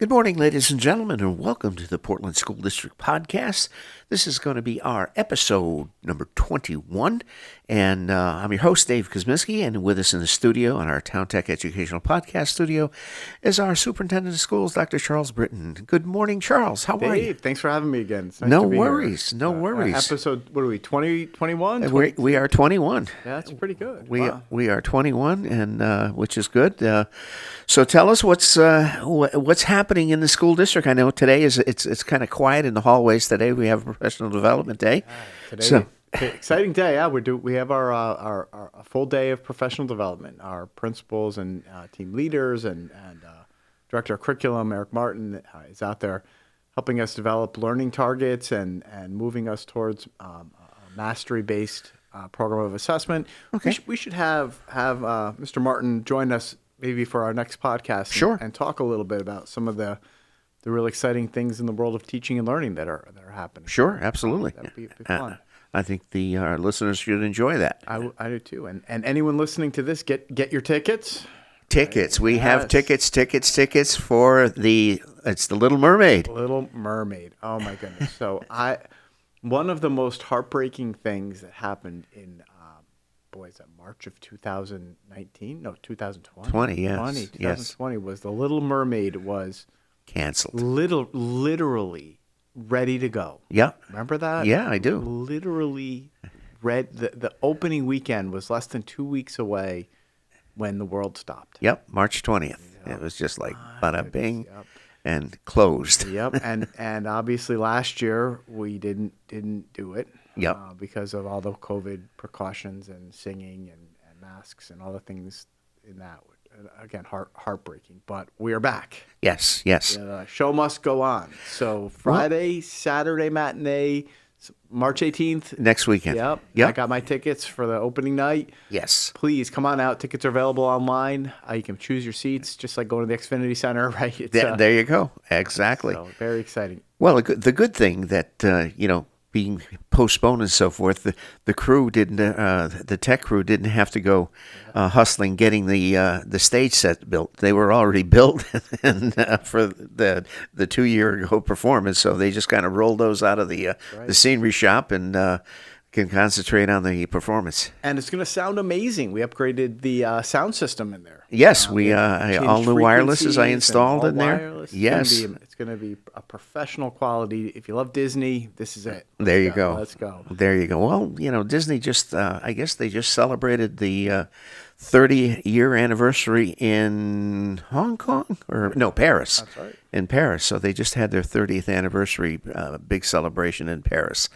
Good morning, ladies and gentlemen, and welcome to the Portland School District Podcast. This is going to be our episode number 21, and I'm your host, Dave Kuzminski, and with us in the studio, on our Town Tech Educational Podcast studio, is our Superintendent of Schools, Dr. Charles Britton. Good morning, Charles. How are you? Dave, thanks for having me again. It's nice No to be worries, here. no worries. Episode, what are we, 21? We are 21. Yeah, that's pretty good. We are 21, and which is good. So tell us what's happening in the school district. I know today it's kind of quiet in the hallways. Today we have Professional Development Day. Today, exciting day. Yeah, we have our full day of professional development. Our principals and team leaders and director of curriculum Eric Martin is out there helping us develop learning targets and moving us towards a mastery-based program of assessment. Okay. We should have Mr. Martin join us maybe for our next podcast. Sure. And talk a little bit about some of the real exciting things in the world of teaching and learning that are happening. Sure, absolutely. That'd be fun. I think our listeners should enjoy that. I do too. And anyone listening to this, get your tickets. Tickets. We have tickets for it's the Little Mermaid. Little Mermaid. Oh my goodness. So one of the most heartbreaking things that happened in March of 2019? No, 2020. 2020 was the Little Mermaid was canceled. Literally ready to go. Yeah. Remember that? Yeah, I do. Literally the opening weekend was less than 2 weeks away when the world stopped. Yep, March 20th. Yep. It was just like bada bing and closed. Yep, and obviously last year we didn't do it. Yep. Because of all the COVID precautions and singing and masks and all the things in that. Again, heartbreaking, but we are back. Yes. The show must go on. So Friday, Saturday matinee, March 18th. Next weekend. Yep. I got my tickets for the opening night. Yes. Please come on out. Tickets are available online. You can choose your seats, just like going to the Xfinity Center, right? There you go. Exactly. So very exciting. Well, the good thing that, being postponed and so forth, the crew didn't, the tech crew didn't have to go hustling getting the stage set built. They were already built and for the 2 year ago performance, so they just kind of rolled those out of the scenery shop and can concentrate on the performance. And it's going to sound amazing. We upgraded the sound system in there. Yes, all new wirelesses I installed in there. Wireless. Yes. It's going to be a professional quality. If you love Disney, this is it. There you go. Let's go. There you go. Well, Disney just, I guess they just celebrated the 30-year anniversary in Hong Kong Paris. That's right. In Paris. So they just had their 30th anniversary big celebration in Paris.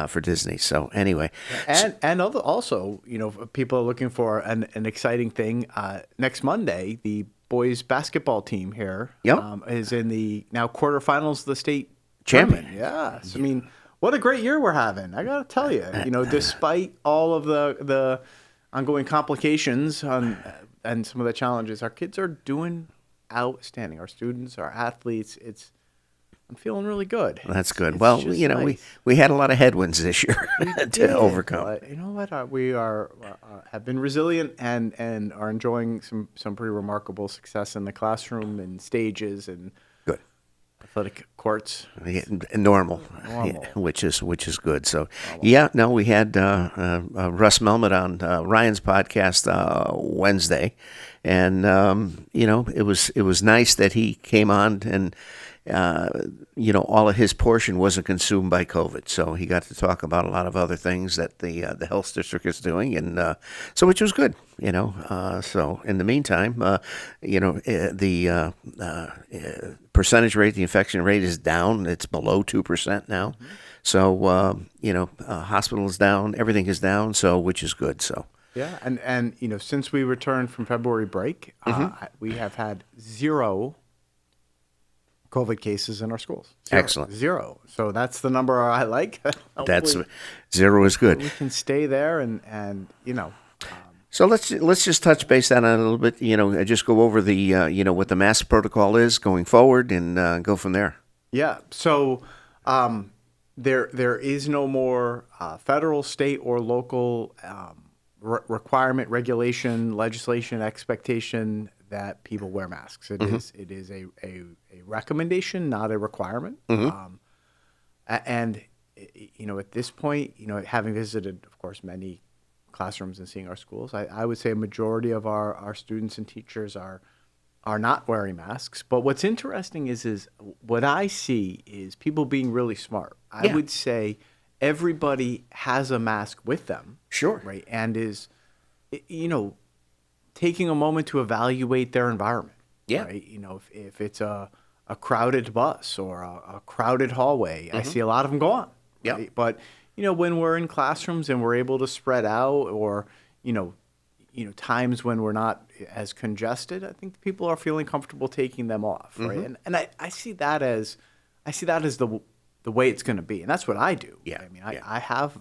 For Disney. So anyway, and also, people are looking for an exciting thing. Next Monday, the boys basketball team here is in the now quarterfinals of the state champion. Yes, I mean, what a great year we're having. I got to tell you, despite all of the ongoing complications and some of the challenges, our kids are doing outstanding. Our students, our athletes, I'm feeling really good. That's good. It's well, nice. we had a lot of headwinds this year to overcome. But you know what? We have been resilient and are enjoying some pretty remarkable success in the classroom and stages and good athletic courts. Normal. Yeah, which is good. So we had Russ Melmet on Ryan's podcast Wednesday, and it was nice that he came on and. All of his portion wasn't consumed by COVID, so he got to talk about a lot of other things that the health district is doing, and so which was good, So in the meantime, the percentage rate, the infection rate is down; it's below 2% now. Mm-hmm. So hospital is down, everything is down, so which is good. So. Yeah, and since we returned from February break, we have had 0 COVID cases in our schools. Excellent. 0. So that's the number I like. That's 0 is good. We can stay there and. So let's just touch base on it a little bit. Just go over the what the mask protocol is going forward and go from there. Yeah. So there is no more federal, state, or local requirement, regulation, legislation, expectation that people wear masks. It is a recommendation, not a requirement. And at this point, having visited, of course, many classrooms and seeing our schools, I would say a majority of our students and teachers are not wearing masks. But what's interesting is what I see is people being really smart. I would say everybody has a mask with them. Sure. Right. And is, taking a moment to evaluate their environment. Yeah. Right. If it's a crowded bus or a crowded hallway, I see a lot of them go on. Yeah. Right? But, when we're in classrooms and we're able to spread out, or, times when we're not as congested, I think people are feeling comfortable taking them off. Right. And I see that as the way it's going to be. And that's what I do. Yeah. I mean, I have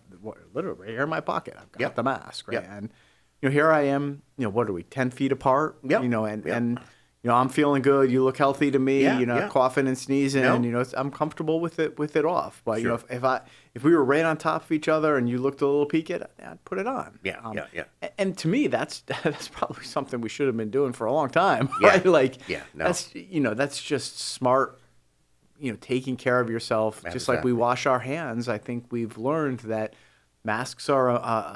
literally right here in my pocket, I've got the mask. Right. Yep. And, here I am, what are we, 10 feet apart? Yep. And I'm feeling good. You look healthy to me. Coughing and sneezing. I'm comfortable with it off. But Sure. if we were right on top of each other and you looked a little peaked, I'd put it on. Yeah. And to me, that's probably something we should have been doing for a long time. Yeah. Right? Like, No. that's just smart. Taking care of yourself, just like we wash our hands. I think we've learned that masks are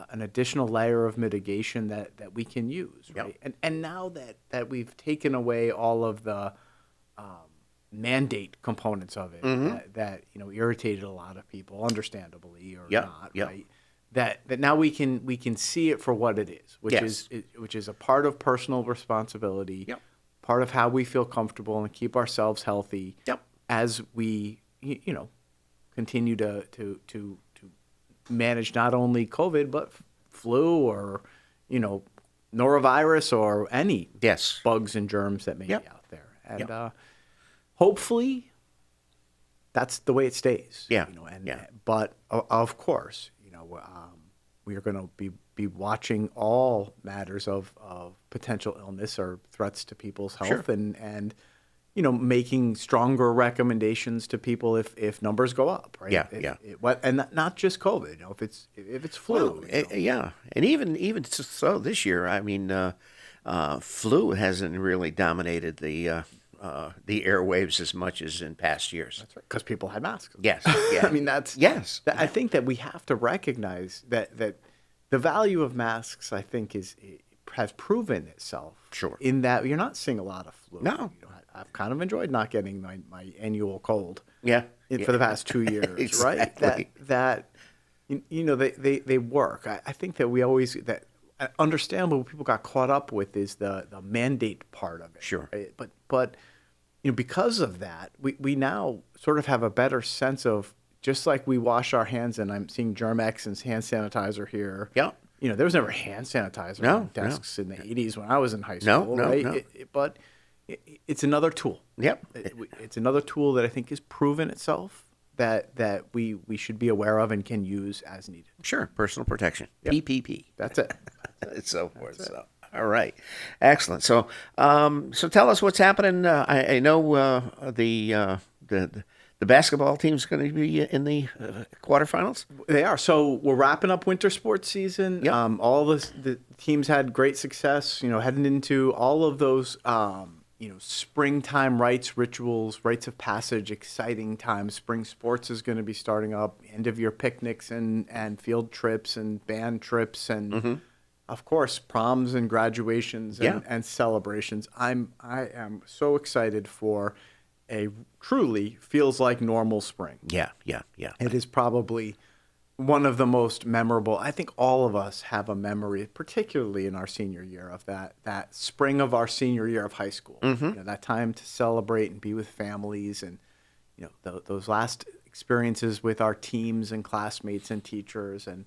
an additional layer of mitigation that we can use, right? Yep. And now that we've taken away all of the mandate components of it that irritated a lot of people, understandably or not, right? That now we can see it for what it is, which is a part of personal responsibility, part of how we feel comfortable and keep ourselves healthy as we continue to manage not only COVID, but flu or, norovirus or any bugs and germs that may be out there. And hopefully that's the way it stays. But of course, we are going to be watching all matters of potential illness or threats to people's health and making stronger recommendations to people if numbers go up, right? And not just COVID, if it's flu. Well, and even so this year, I mean, flu hasn't really dominated the airwaves as much as in past years. That's right, because people had masks. Yes, yeah. I mean, I think that we have to recognize that the value of masks, I think, has proven itself. Sure. In that you're not seeing a lot of flu. No. I've kind of enjoyed not getting my annual cold. For the past 2 years, exactly. Right? That they work. I think that we always understandable what people got caught up with is the mandate part of it. Sure. Right? But because of that, we now sort of have a better sense of, just like we wash our hands, and I'm seeing Germ-X and hand sanitizer here. There was never hand sanitizer on desks in the 80s when I was in high school. Right? No. But it's another tool. It's another tool that I think has proven itself that we should be aware of and can use as needed. Sure, personal protection, PPP. That's it. And so forth. So, all right, excellent. So, tell us what's happening. I know the basketball team's going to be in the quarterfinals. They are. So we're wrapping up winter sports season. All the teams had great success. Heading into all of those. Springtime rites of passage, exciting times. Spring sports is going to be starting up, end of year picnics and field trips and band trips and of course proms and graduations and celebrations. I am so excited for a truly feels like normal spring. Yeah. It is probably one of the most memorable. I think all of us have a memory, particularly in our senior year, of that spring of our senior year of high school. That time to celebrate and be with families, and those last experiences with our teams and classmates and teachers. And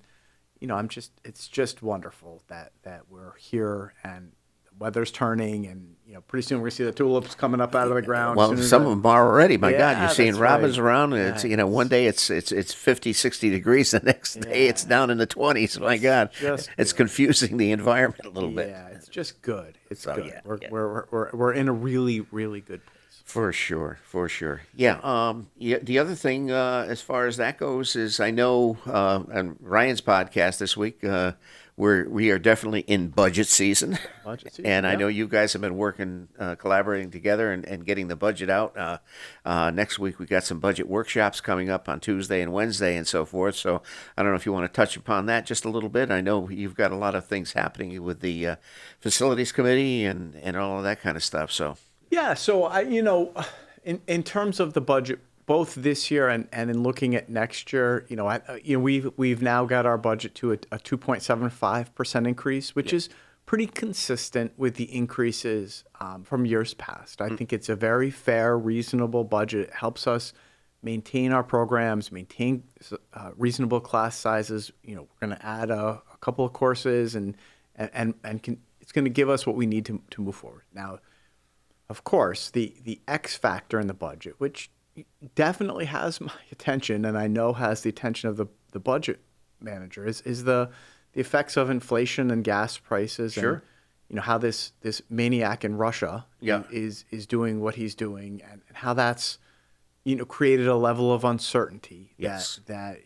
it's just wonderful that we're here and the weather's turning, and pretty soon we're gonna see the tulips coming up out of the ground. Well, some of them are already. My God, you're seeing that's robins right. around, and it's one day it's 50, 60 degrees, the next day it's down in the 20s. My God, it's confusing the environment a little bit. Yeah, it's just good. It's good. Yeah, We're in a really, really good place. For sure, for sure. Yeah. Yeah. The other thing, as far as that goes, is I know on Ryan's podcast this week, we are definitely in budget season, Budget and season, I yeah. know you guys have been working, collaborating together and getting the budget out. Next week we got some budget workshops coming up on Tuesday and Wednesday and so forth. So I don't know if you want to touch upon that just a little bit. I know you've got a lot of things happening with the facilities committee and all of that kind of stuff. So. Yeah, so in terms of the budget, both this year and in looking at next year, we've now got our budget to a 2.75% increase, which is pretty consistent with the increases from years past. I think it's a very fair, reasonable budget. It helps us maintain our programs, maintain reasonable class sizes. We're going to add a couple of courses it's going to give us what we need to move forward. Now, of course, the X factor in the budget, which definitely has my attention, and I know has the attention of the budget manager, is the effects of inflation and gas prices, Sure. and how this maniac in Russia Yeah. is doing what he's doing, and how that's created a level of uncertainty Yes. that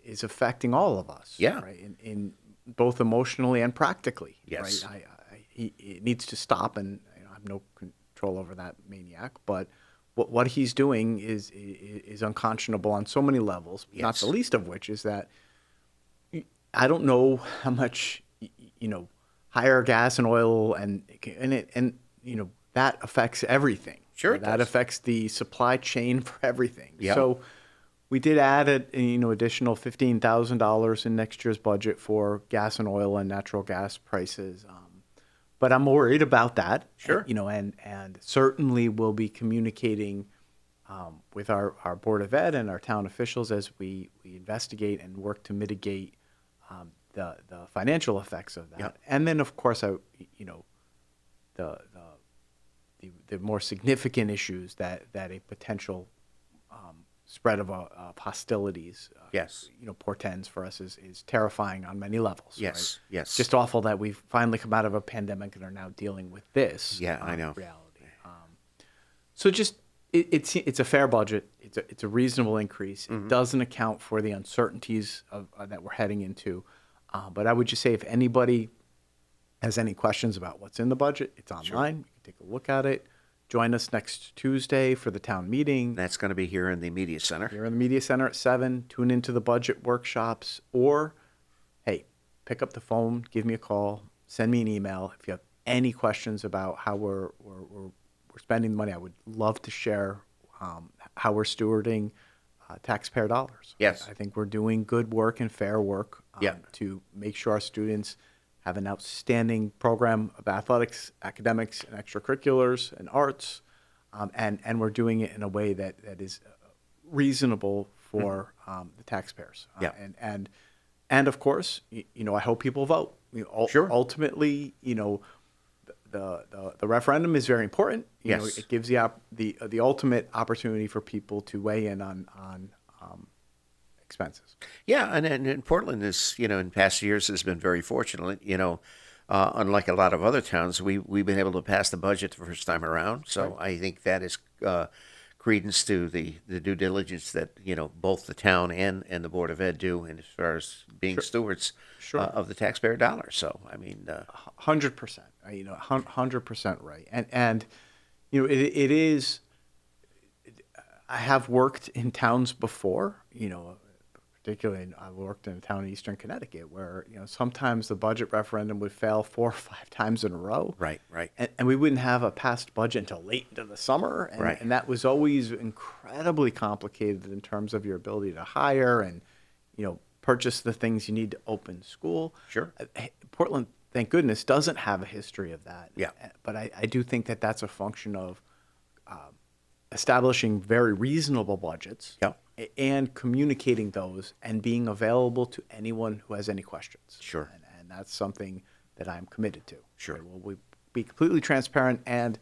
is affecting all of us, Yeah. right? In both emotionally and practically, Yes. right? It needs to stop, and I have no control over that maniac, but what he's doing is unconscionable on so many levels. Yes. Not the least of which is that I don't know how much higher gas and oil and that affects everything. Sure it That does. affects the supply chain for everything. Yeah. So we did add additional $15,000 in next year's budget for gas and oil and natural gas prices. But I'm worried about that. Sure. And certainly we'll be communicating with our Board of Ed and our town officials as we investigate and work to mitigate the financial effects of that. Yep. And then, of course, the more significant issues that a potential spread of hostilities Yes. portends for us is terrifying on many levels. Yes. Right? Yes. It's just awful that we've finally come out of a pandemic and are now dealing with this. Yeah, I know. Reality. So just it's a fair budget. It's a reasonable increase. Mm-hmm. It doesn't account for the uncertainties that we're heading into. But I would just say if anybody has any questions about what's in the budget, it's online. Sure. You can take a look at it. Join us next Tuesday for the town meeting. That's going to be here in the media center. Here in the Media Center at 7. Tune into the budget workshops, or, hey, pick up the phone, give me a call, send me an email if you have any questions about how we're spending the money. I would love to share how we're stewarding taxpayer dollars. Yes. I think we're doing good work and fair work Yeah. to make sure our students have an outstanding program of athletics, academics, and extracurriculars and arts, and we're doing it in a way that is reasonable for the taxpayers. Yeah. And of course, I hope people vote. Sure. Ultimately, the referendum is very important. Yes. It gives the ultimate opportunity for people to weigh in on expenses. Yeah, and Portland is, in past years has been very fortunate. Unlike a lot of other towns, we've been able to pass the budget the first time around. So I think that is credence to the due diligence that both the town and the Board of Ed do, and as far as being stewards Sure. of the taxpayer dollar. So I mean, 100%. 100% right. And it is. I have worked in towns before. Particularly, I worked in a town in Eastern Connecticut where sometimes the budget referendum would fail 4 or 5 times in a row. right. And we wouldn't have a passed budget until late into the summer. And, Right. and that was always incredibly complicated in terms of your ability to hire and, purchase the things you need to open school. Sure. Portland, thank goodness, doesn't have a history of that. Yeah. But I do think that that's a function of establishing very reasonable budgets. Yeah. And communicating those and being available to anyone who has any questions. Sure. And that's something that I'm committed to. Sure. We'll be completely transparent, and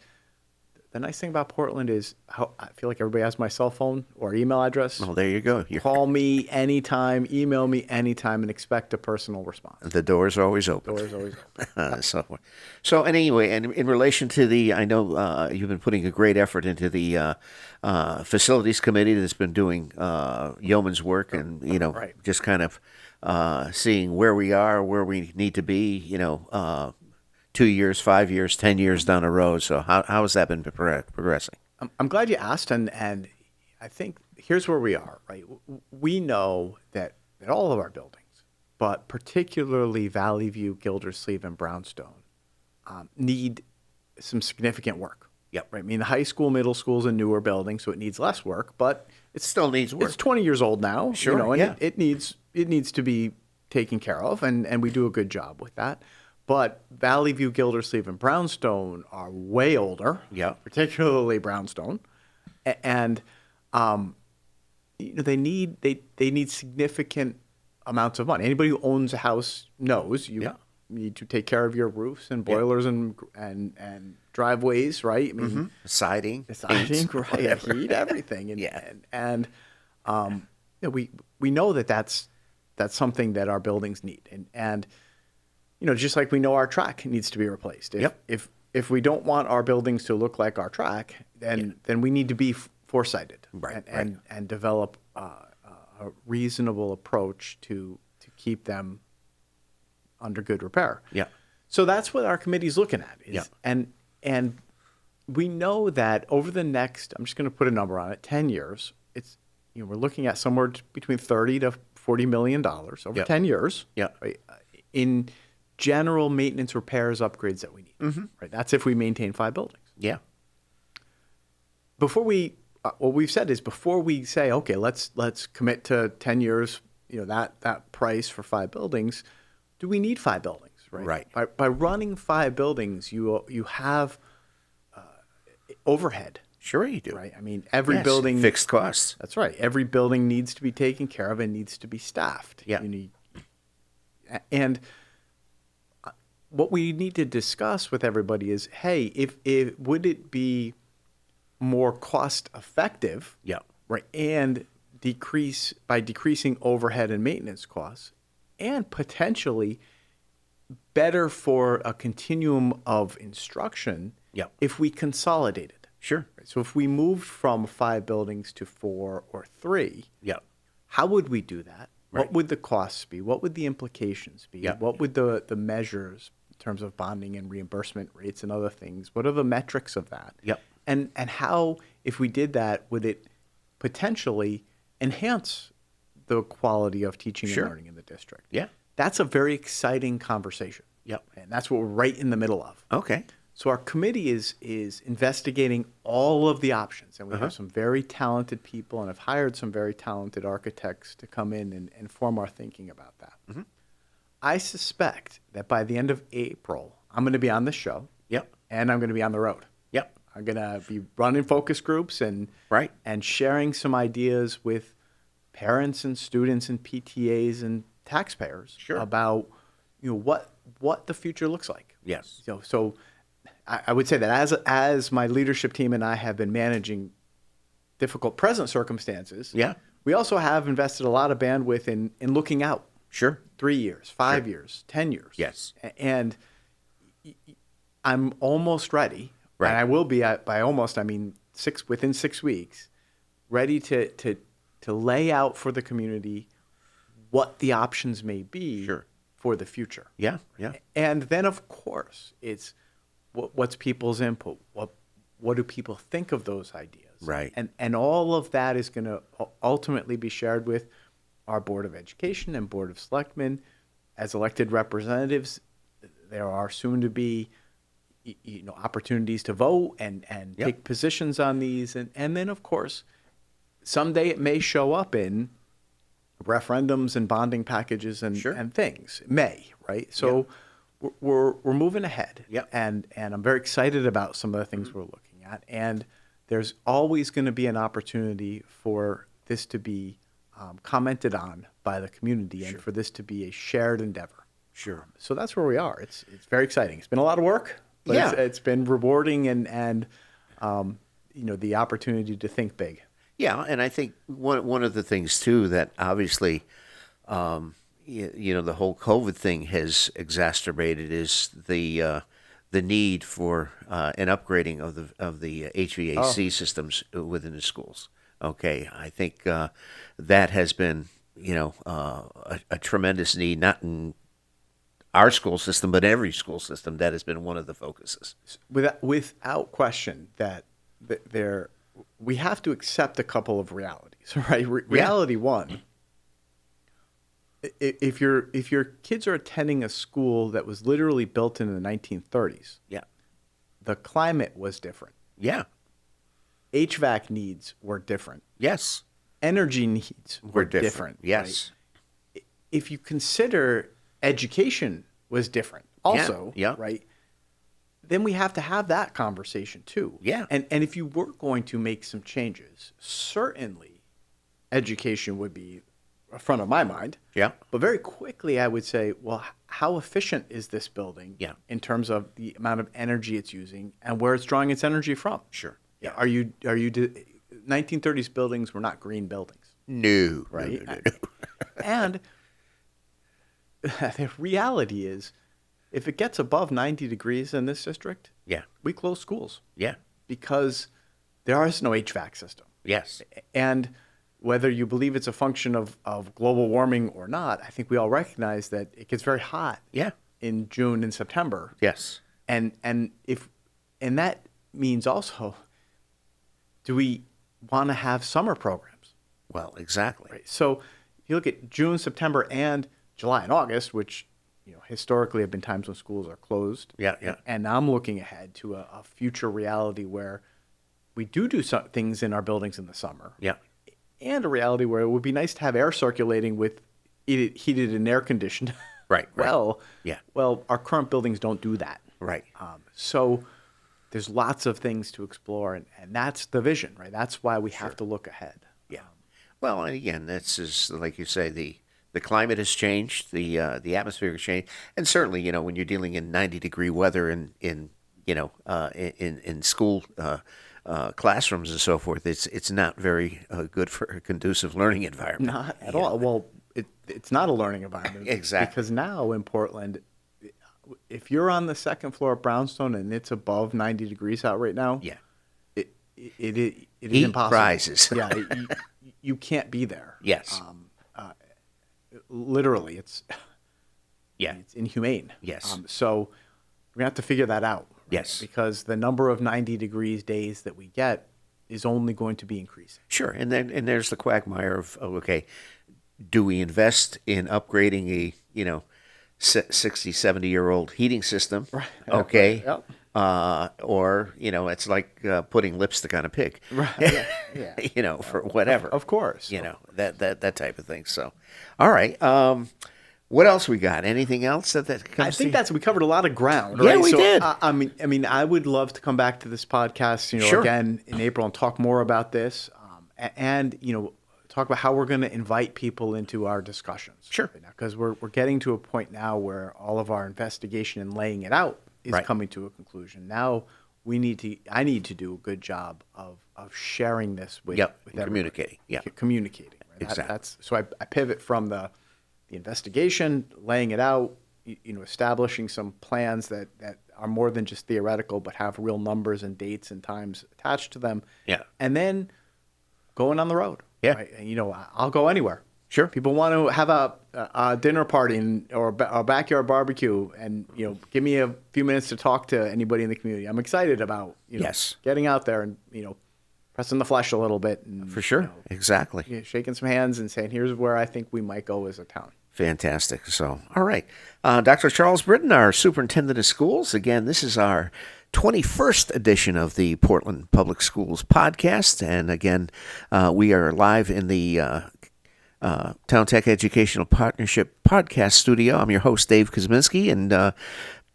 the nice thing about Portland is how I feel like everybody has my cell phone or email address. Well, there you go. Call me anytime, email me anytime, and expect a personal response. The door's always open. Doors always open. So anyway, and in relation to I know you've been putting a great effort into the facilities committee that's been doing yeoman's work, and Right. just kind of seeing where we are, where we need to be, 2 years, 5 years, 10 years down the road. So how has that been progressing? I'm glad you asked, and I think here's where we are, right? We know that all of our buildings, but particularly Valley View, Gildersleeve, and Brownstone, need some significant work. Yep. Right. I mean, the high school, middle school is a newer building, so it needs less work, but It still needs work. it's 20 years old now. Sure, and yeah. it needs to be taken care of, and we do a good job with that. But Valley View, Gildersleeve, and Brownstone are way older. Yeah. Particularly Brownstone, and they need significant amounts of money. Anybody who owns a house knows you Yeah. need to take care of your roofs and boilers and driveways, right? I mean, Siding, the siding, paints, right? whatever. Heat, everything, and we know that that's something that our buildings need, and just like we know our track needs to be replaced. If we don't want our buildings to look like our track, then we need to be foresighted, Right, and develop a reasonable approach to keep them under good repair. Yeah. So that's what our committee's looking at. Yeah. And we know that over the next, I'm just going to put a number on it, 10 years, it's we're looking at somewhere between $30 to $40 million over Yeah. 10 years. Yeah. Right, in general maintenance, repairs, upgrades that we need. Right. That's if we maintain 5 buildings. Yeah. Before we, what we've said is before we say, okay, let's commit to 10 years, that price for 5 buildings, do we need 5 buildings? Right. By running 5 buildings, you have overhead. Sure you do. Right. I mean, every Yes, building. fixed costs. That's right. Every building needs to be taken care of and needs to be staffed. Yeah. And what we need to discuss with everybody is, hey, if would it be more cost effective? Yeah. Right. And decreasing overhead and maintenance costs, and potentially better for a continuum of instruction. Yeah. If we consolidated. Sure. So if we moved from 5 buildings to 4 or 3, Yeah. how would we do that? Right. What would the costs be? What would the implications be? Yeah. What would the measures in terms of bonding and reimbursement rates and other things? What are the metrics of that? Yep. And how, if we did that, would it potentially enhance the quality of teaching Sure. and learning in the district? Yeah. That's a very exciting conversation. Yep. And that's what we're right in the middle of. Okay. So our committee is investigating all of the options, and we have some very talented people, and have hired some very talented architects to come in and inform our thinking about that. I suspect that by the end of April, I'm going to be on the show, Yep. and I'm going to be on the road. Yep. I'm going to be running focus groups and Right. and sharing some ideas with parents and students and PTAs and taxpayers Sure. about what the future looks like. Yes. So I would say that as my leadership team and I have been managing difficult present circumstances, Yeah. we also have invested a lot of bandwidth in looking out Sure. 3 years, 5 years, 10 years. Yes. And I'm almost ready, Right. and I will be by almost, I mean, within 6 weeks, ready to lay out for the community what the options may be Sure. for the future. Yeah. Yeah. And then, of course, it's what's people's input? What do people think of those ideas? Right. And all of that is going to ultimately be shared with our Board of Education and Board of Selectmen. As elected representatives, there are soon to be opportunities to vote and Yep. take positions on these. And then, of course, someday it may show up in referendums and bonding packages and, Sure. and things. It may, right? So we're moving ahead. Yep. And I'm very excited about some of the things we're looking at. And there's always going to be an opportunity for this to be commented on by the community and for this to be a shared endeavor. Sure. So that's where we are. It's very exciting. It's been a lot of work, but Yeah. it's been rewarding and the opportunity to think big. Yeah, and I think one of the things too that obviously, the whole COVID thing has exacerbated is the need for an upgrading of the HVAC systems within the schools. Okay, I think that has been a tremendous need, not in our school system, but every school system. That has been one of the focuses. Without question, that we have to accept a couple of realities, right? Reality one: if your kids are attending a school that was literally built in the 1930s, yeah, the climate was different. Yeah, HVAC needs were different. yes, Energy needs were different. Yes, right? If you consider education was different, also, yeah. right? Then we have to have that conversation too. Yeah. And if you were going to make some changes, certainly education would be front of my mind. Yeah. But very quickly I would say, well, how efficient is this building in terms of the amount of energy it's using and where it's drawing its energy from? Sure. Yeah. Are you 1930s buildings were not green buildings. No. Right? No. And the reality is, if it gets above 90 degrees in this district, we close schools. Yeah. Because there is no HVAC system. Yes. And whether you believe it's a function of global warming or not, I think we all recognize that it gets very hot in June and September. Yes. And that means also, do we want to have summer programs? Well, exactly. Right. So you look at June, September, and July and August, which historically have been times when schools are closed. Yeah, yeah. And I'm looking ahead to a future reality where we do some things in our buildings in the summer. Yeah. And a reality where it would be nice to have air circulating with heated and air conditioned. Right. Well, our current buildings don't do that. Right. So there's lots of things to explore, and that's the vision, right? That's why we have to look ahead. Yeah. Well, and again, this is, like you say, the climate has changed, the atmosphere has changed, and certainly, when you're dealing in 90-degree weather in school classrooms and so forth, it's not very good for a conducive learning environment. Not at all. Well, it's not a learning environment. Exactly. Because now in Portland, if you're on the second floor of Brownstone and it's above 90 degrees out right now, it is Heat impossible. rises. You can't be there. Yes. Literally, it's inhumane. Yes. So we're gonna have to figure that out. Right? Yes. Because the number of 90 degrees days that we get is only going to be increasing. Sure. And there's the quagmire of, okay, do we invest in upgrading a 60, 70-year-old heating system? Right. Okay. Yep. Or it's like putting lipstick on a pig. Right. Yeah. For whatever. Of course. That type of thing. So, all right. What else we got? Anything else that comes? I think we covered a lot of ground. Yeah, right? we did. I mean, I would love to come back to this podcast, Sure. again in April and talk more about this, and talk about how we're going to invite people into our discussions. Sure. Because we're getting to a point now where all of our investigation and laying it out is coming to a conclusion. Now I need to do a good job of sharing this with communicating. Yeah. Communicating. Right? Exactly. So I pivot from the investigation, laying it out, establishing some plans that are more than just theoretical, but have real numbers and dates and times attached to them. Yeah. And then going on the road. Yeah. Right? And, I'll go anywhere. Sure. People want to have a dinner party or a backyard barbecue, and give me a few minutes to talk to anybody in the community. I'm excited about getting out there and pressing the flesh a little bit. And, for sure. Exactly. Shaking some hands and saying, here's where I think we might go as a town. Fantastic. So, all right. Dr. Charles Britton, our superintendent of schools. Again, this is our 21st edition of the Portland Public Schools podcast. And again, we are live in the Town Tech Educational Partnership podcast studio. I'm your host, Dave Kuzminski, and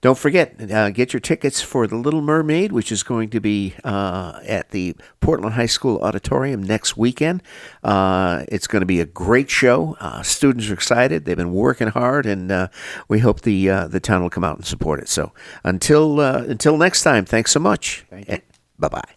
don't forget, get your tickets for The Little Mermaid, which is going to be at the Portland High School Auditorium next weekend. It's going to be a great show. Students are excited. They've been working hard, and we hope the town will come out and support it. So until next time, thanks so much. Thank you. Bye-bye.